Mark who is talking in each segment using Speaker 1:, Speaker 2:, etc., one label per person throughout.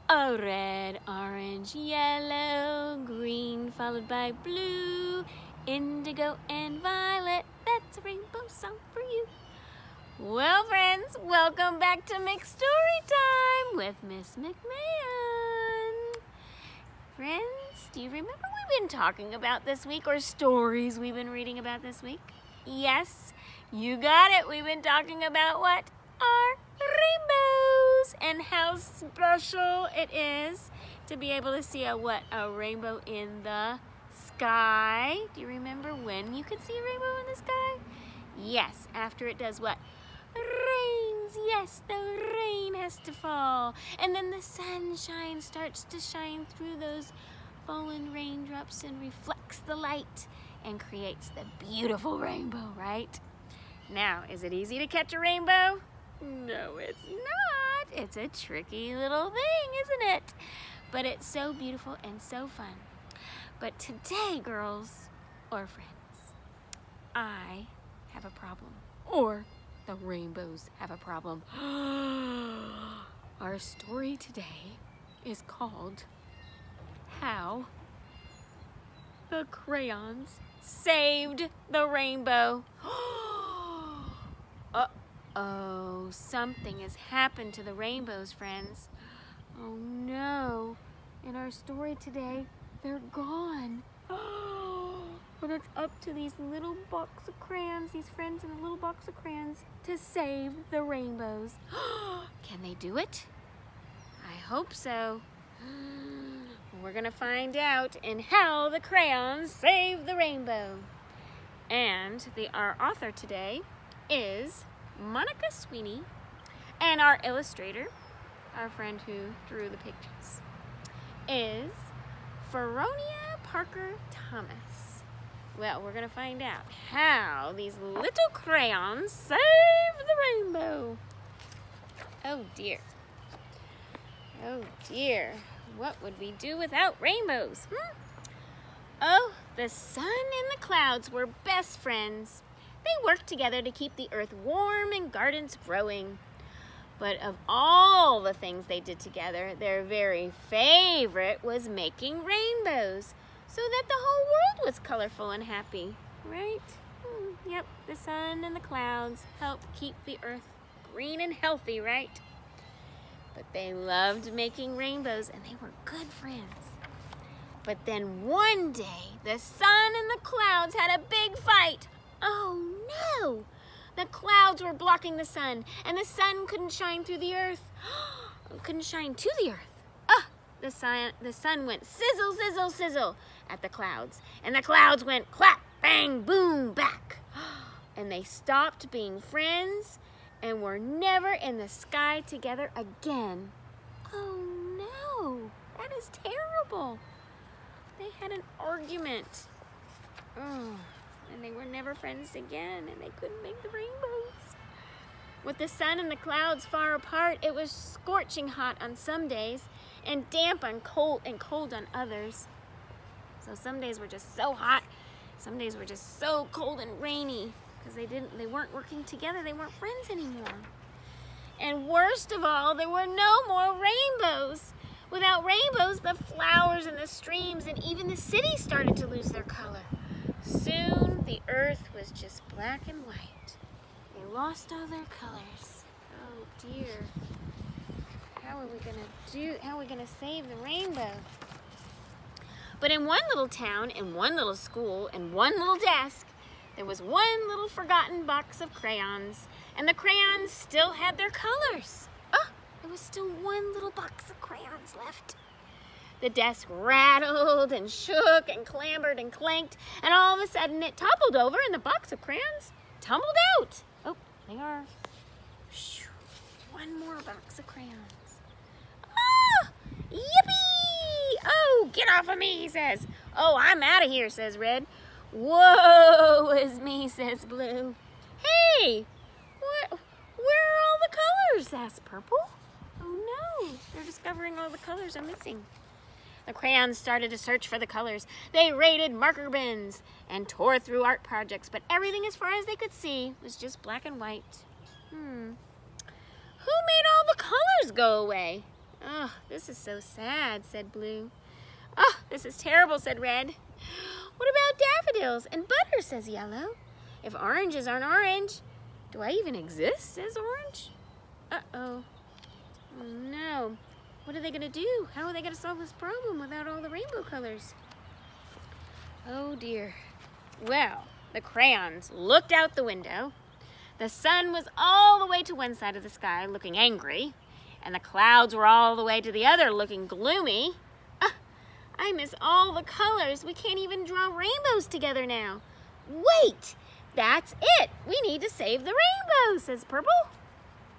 Speaker 1: A red, orange, yellow, green, followed by blue, indigo, and violet. That's a rainbow song for you. Well, friends, welcome back to Mix Story Time with Miss McMahon. Friends, do you remember what we've been talking about this week, or stories we've been reading about this week? Yes, you got it. We've been talking about what? Our rainbows, and how special it is to be able to see a rainbow in the sky. Do you remember when you could see a rainbow in the sky? Yes, after it does what? Rains. Yes, the rain has to fall, and then the sunshine starts to shine through those fallen raindrops and reflects the light and creates the beautiful rainbow, right? Now, is it easy to catch a rainbow? No, it's not. It's a tricky little thing, isn't it? But it's so beautiful and so fun. But today, girls or friends, I have a problem. Or the rainbows have a problem. Our story today is called How the Crayons Saved the Rainbow. Uh-oh, something has happened to the rainbows, friends. Oh no, in our story today, they're gone. But it's up to these little box of crayons, these friends in a little box of crayons, to save the rainbows. Can they do it? I hope so. We're gonna find out in How the Crayons Save the Rainbow. And our author today is Monica Sweeney, and our illustrator, our friend who drew the pictures, is Veronia Parker Thomas. Well, we're gonna find out how these little crayons save the rainbow. Oh dear. Oh dear. What would we do without rainbows? Oh, the sun and the clouds were best friends. They worked together to keep the earth warm and gardens growing. But of all the things they did together, their very favorite was making rainbows, so that the whole world was colorful and happy, right? Yep, the sun and the clouds help keep the earth green and healthy, right? But they loved making rainbows, and they were good friends. But then one day, the sun and the clouds had a big fight. Oh no! The clouds were blocking the sun, and the sun couldn't shine through the earth. Couldn't shine to the earth. The sun went sizzle, sizzle, sizzle at the clouds, and the clouds went clap, bang, boom, back. And they stopped being friends and were never in the sky together again. Oh no, that is terrible. They had an argument. And they were never friends again, and they couldn't make the rainbows. With the sun and the clouds far apart, it was scorching hot on some days and damp and cold on others. So some days were just so hot, some days were just so cold and rainy because they weren't working together, they weren't friends anymore. And worst of all, there were no more rainbows. Without rainbows, the flowers and the streams and even the city started to lose their color. Soon, the earth was just black and white. They lost all their colors. Oh dear. How are we gonna save the rainbow? But in one little town, in one little school, in one little desk, there was one little forgotten box of crayons, and the crayons still had their colors. There was still one little box of crayons left. The desk rattled and shook and clambered and clanked, and all of a sudden it toppled over and the box of crayons tumbled out. Oh, they are. One more box of crayons. Yippee! Oh, get off of me, he says. Oh, I'm out of here, says Red. Whoa is me, says Blue. Hey, where are all the colors, asked Purple. Oh no, they're discovering all the colors are missing. The crayons started to search for the colors. They raided marker bins and tore through art projects, but everything as far as they could see was just black and white. Who made all the colors go away? Oh, this is so sad, said Blue. Oh, this is terrible, said Red. What about daffodils and butter, says Yellow. If oranges aren't orange, do I even exist, says Orange. Uh-oh. Oh no. What are they gonna do? How are they gonna solve this problem without all the rainbow colors? Oh dear. Well, the crayons looked out the window. The sun was all the way to one side of the sky looking angry, and the clouds were all the way to the other looking gloomy. I miss all the colors. We can't even draw rainbows together now. Wait, that's it. We need to save the rainbow, says Purple.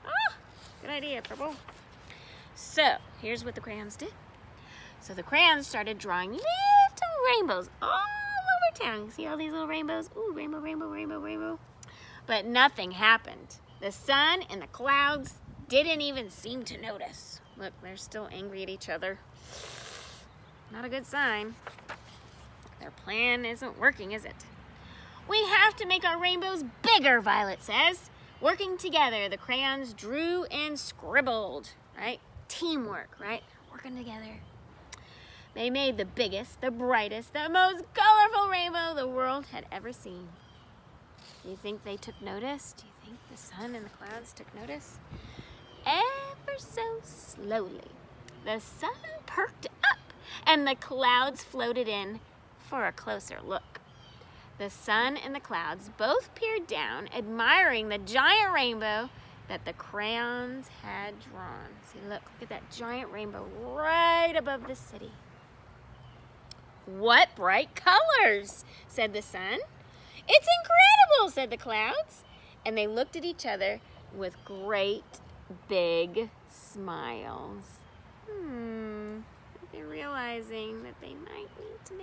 Speaker 1: Ah, good idea, Purple. So, here's what the crayons did. So the crayons started drawing little rainbows all over town. See all these little rainbows? Ooh, rainbow, rainbow, rainbow, rainbow. But nothing happened. The sun and the clouds didn't even seem to notice. Look, they're still angry at each other. Not a good sign. Their plan isn't working, is it? We have to make our rainbows bigger, Violet says. Working together, the crayons drew and scribbled, right? Teamwork, right? Working together. They made the biggest, the brightest, the most colorful rainbow the world had ever seen. Do you think they took notice? Do you think the sun and the clouds took notice? Ever so slowly, the sun perked up and the clouds floated in for a closer look. The sun and the clouds both peered down, admiring the giant rainbow that the crayons had drawn. See, look at that giant rainbow right above the city. What bright colors, said the sun. It's incredible, said the clouds. And they looked at each other with great big smiles. They're realizing that they might need to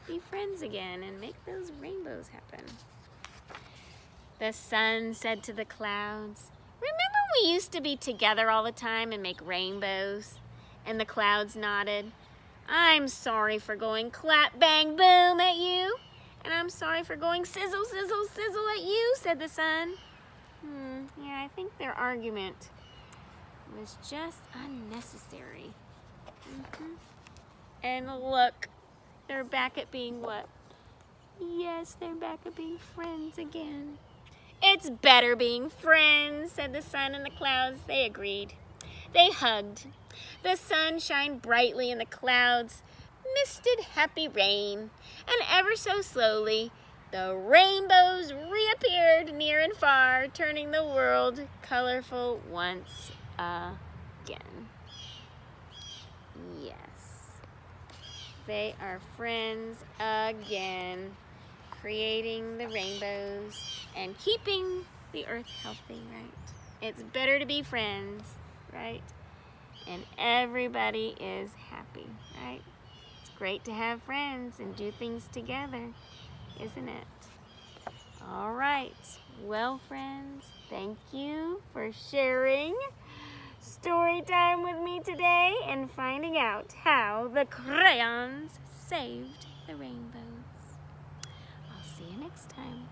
Speaker 1: be friends again and make those rainbows happen. The sun said to the clouds, remember we used to be together all the time and make rainbows? And the clouds nodded. I'm sorry for going clap, bang, boom at you. And I'm sorry for going sizzle, sizzle, sizzle at you, said the sun. Yeah, I think their argument was just unnecessary. And look, they're back at being what? Yes, they're back at being friends again. It's better being friends, said the sun and the clouds. They agreed. They hugged. The sun shined brightly in the clouds, misted happy rain, and ever so slowly, the rainbows reappeared near and far, turning the world colorful once again. Yes, they are friends again, creating the rainbows and keeping the earth healthy, right? It's better to be friends, right? And everybody is happy, right? It's great to have friends and do things together, isn't it? All right. Well, friends, thank you for sharing story time with me today and finding out how the crayons saved the rainbows. I'll see you next time.